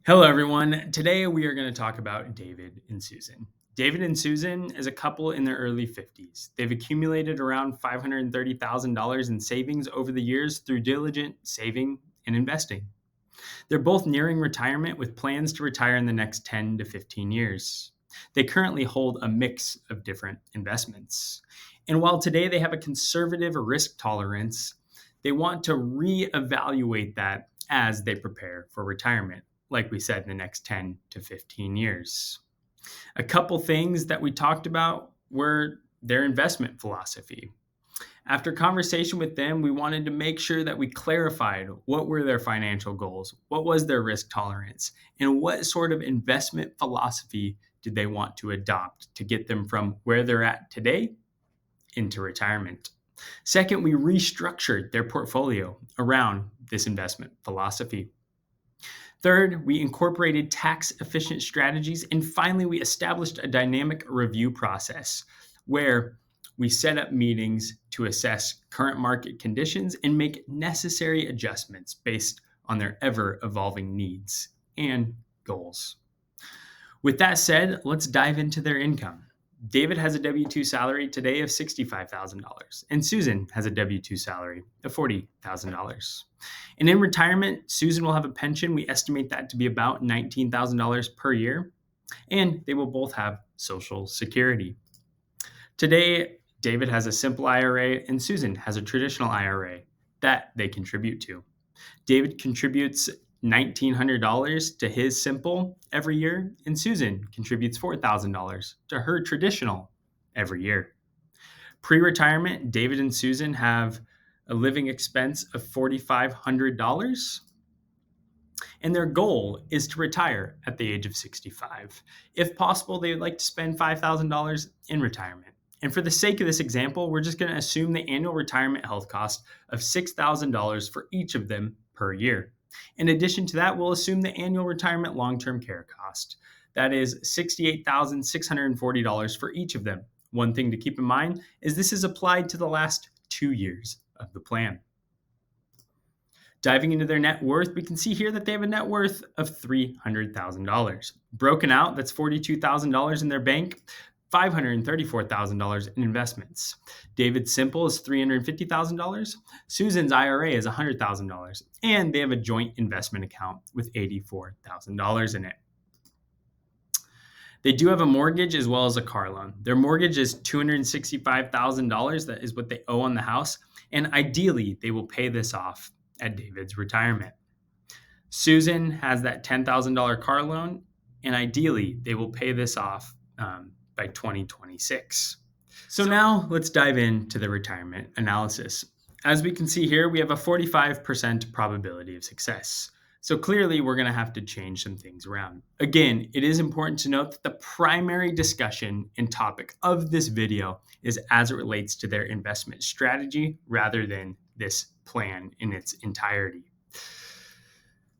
Hello, everyone. Today we are going to talk about David and Susan. David and Susan is a couple in their early 50s. They've accumulated around $530,000 in savings over the years through diligent saving and investing. They're both nearing retirement with plans to retire in the next 10 to 15 years. They currently hold a mix of different investments. And while today they have a conservative risk tolerance, they want to reevaluate that as they prepare for retirement, like we said, in the next 10 to 15 years. A couple things that we talked about were their investment philosophy. After conversation with them, we wanted to make sure that we clarified what were their financial goals, what was their risk tolerance, and what sort of investment philosophy did they want to adopt to get them from where they're at today into retirement. Second, we restructured their portfolio around this investment philosophy. Third, we incorporated tax efficient strategies. And finally, we established a dynamic review process where we set up meetings to assess current market conditions and make necessary adjustments based on their ever evolving needs and goals. With that said, let's dive into their income. David has a W 2 salary today of $65,000, and Susan has a W 2 salary of $40,000. And in retirement, Susan will have a pension. We estimate that to be about $19,000 per year, and they will both have Social Security. Today, David has a simple IRA, and Susan has a traditional IRA that they contribute to. David contributes $1,900 to his simple every year, and Susan contributes $4,000 to her traditional every year. Pre-retirement, David and Susan have a living expense of $4,500, and their goal is to retire at the age of 65. If possible, they would like to spend $5,000 in retirement. And for the sake of this example, we're just going to assume the annual retirement health cost of $6,000 for each of them per year. In addition to that, we'll assume the annual retirement long-term care cost. That is $68,640 for each of them. One thing to keep in mind is this is applied to the last 2 years of the plan. Diving into their net worth, we can see here that they have a net worth of $300,000. Broken out, that's $42,000 in their bank, $534,000 in investments. David's simple is $350,000. Susan's IRA is $100,000. And they have a joint investment account with $84,000 in it. They do have a mortgage as well as a car loan. Their mortgage is $265,000. That is what they owe on the house. And ideally, they will pay this off at David's retirement. Susan has that $10,000 car loan, and ideally, they will pay this off by 2026. So now let's dive into the retirement analysis. As we can see here, we have a 45% probability of success. So clearly, we're going to have to change some things around. Again, it is important to note that the primary discussion and topic of this video is as it relates to their investment strategy rather than this plan in its entirety.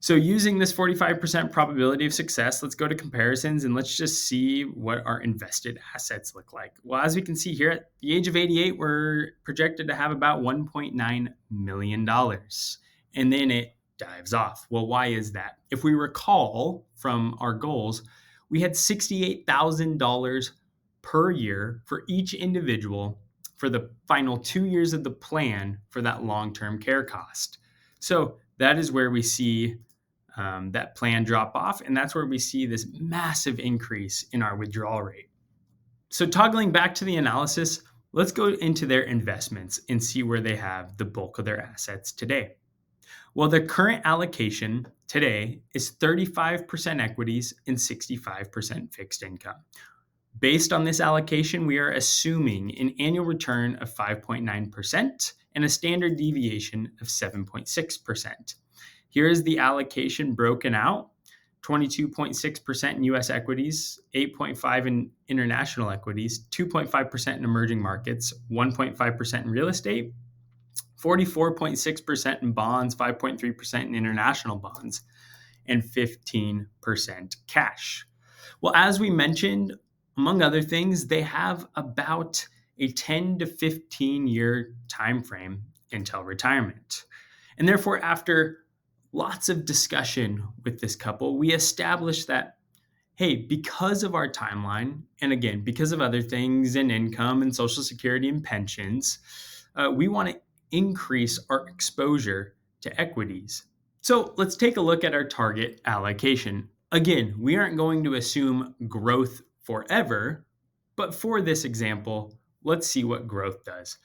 So using this 45% probability of success, let's go to comparisons and let's just see what our invested assets look like. Well, as we can see here, at the age of 88, we're projected to have about $1.9 million. And then it dives off. Well, why is that? If we recall from our goals, we had $68,000 per year for each individual for the final 2 years of the plan for that long-term care cost. So that is where we see that plan drop off, and that's where we see this massive increase in our withdrawal rate. So toggling back to the analysis, let's go into their investments and see where they have the bulk of their assets today. Well, their current allocation today is 35% equities and 65% fixed income. Based on this allocation, we are assuming an annual return of 5.9% and a standard deviation of 7.6%. Here is the allocation broken out: 22.6% in US equities, 8.5% in international equities, 2.5% in emerging markets, 1.5% in real estate, 44.6% in bonds, 5.3% in international bonds, and 15% cash. Well, as we mentioned, among other things, they have about a 10 to 15 year time frame until retirement. And therefore, after lots of discussion with this couple. We established that, hey, because of our timeline, and again, because of other things and income and Social Security and pensions, we want to increase our exposure to equities. So let's take a look at our target allocation. Again, we aren't going to assume growth forever, but for this example, let's see what growth does.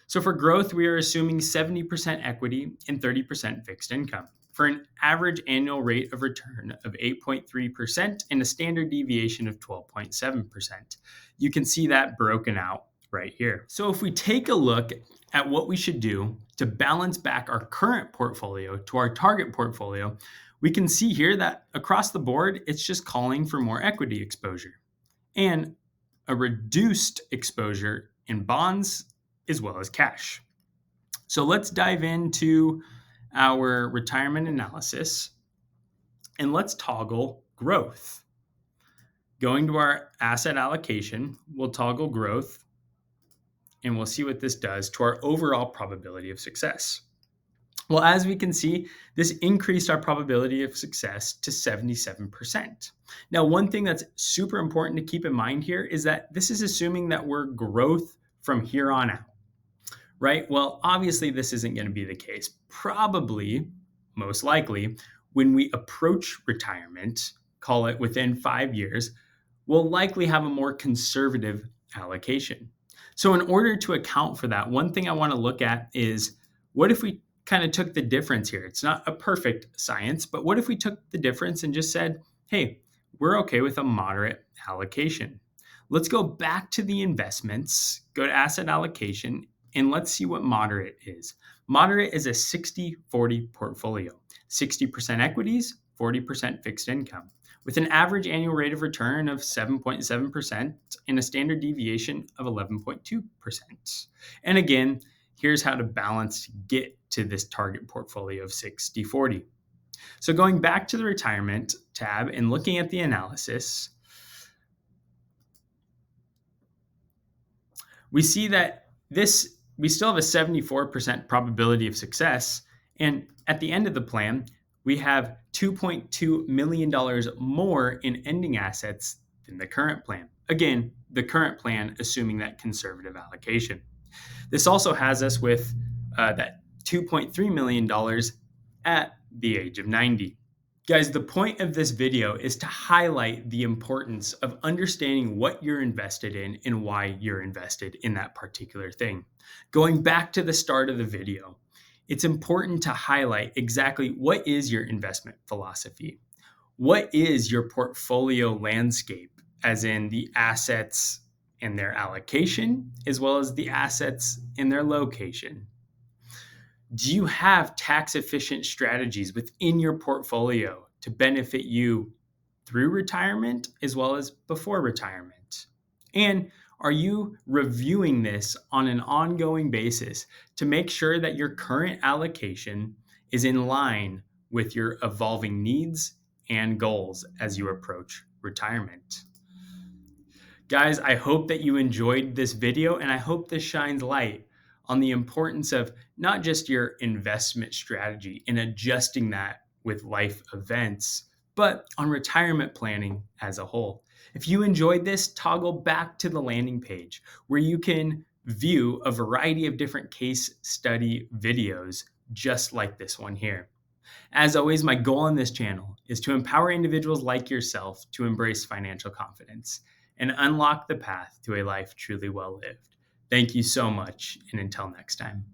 So for growth, we are assuming 70% equity and 30% fixed income for an average annual rate of return of 8.3% and a standard deviation of 12.7%. You can see that broken out right here. So if we take a look at what we should do to balance back our current portfolio to our target portfolio, we can see here that across the board, it's just calling for more equity exposure and a reduced exposure in bonds as well as cash. So let's dive into our retirement analysis and let's toggle growth. Going to our asset allocation, we'll toggle growth and we'll see what this does to our overall probability of success. Well, as we can see, this increased our probability of success to 77%. Now, one thing that's super important to keep in mind here is that this is assuming that we're growth from here on out, right? Well, obviously, this isn't going to be the case. Probably, most likely, when we approach retirement, call it within 5 years, we'll likely have a more conservative allocation. So, in order to account for that, one thing I want to look at is what if we kind of took the difference here? It's not a perfect science, but what if we took the difference and just said, hey, we're okay with a moderate allocation? Let's go back to the investments, go to asset allocation, and let's see what moderate is. Moderate is a 60-40 portfolio, 60% equities, 40% fixed income, with an average annual rate of return of 7.7% and a standard deviation of 11.2%. And again, here's how to balance to get to this target portfolio of 60-40. So going back to the retirement tab and looking at the analysis, we see that we still have a 74% probability of success. And at the end of the plan, we have $2.2 million more in ending assets than the current plan. Again, the current plan assuming that conservative allocation. This also has us with that $2.3 million at the age of 90. Guys, the point of this video is to highlight the importance of understanding what you're invested in and why you're invested in that particular thing. Going back to the start of the video, it's important to highlight exactly what is your investment philosophy. What is your portfolio landscape, as in the assets and their allocation, as well as the assets and their location? Do you have tax efficient strategies within your portfolio to benefit you through retirement as well as before retirement? And are you reviewing this on an ongoing basis to make sure that your current allocation is in line with your evolving needs and goals as you approach retirement? Guys, I hope that you enjoyed this video and I hope this shines light on the importance of not just your investment strategy and adjusting that with life events, but on retirement planning as a whole. If you enjoyed this, toggle back to the landing page where you can view a variety of different case study videos just like this one here. As always, my goal on this channel is to empower individuals like yourself to embrace financial confidence and unlock the path to a life truly well lived. Thank you so much, and until next time.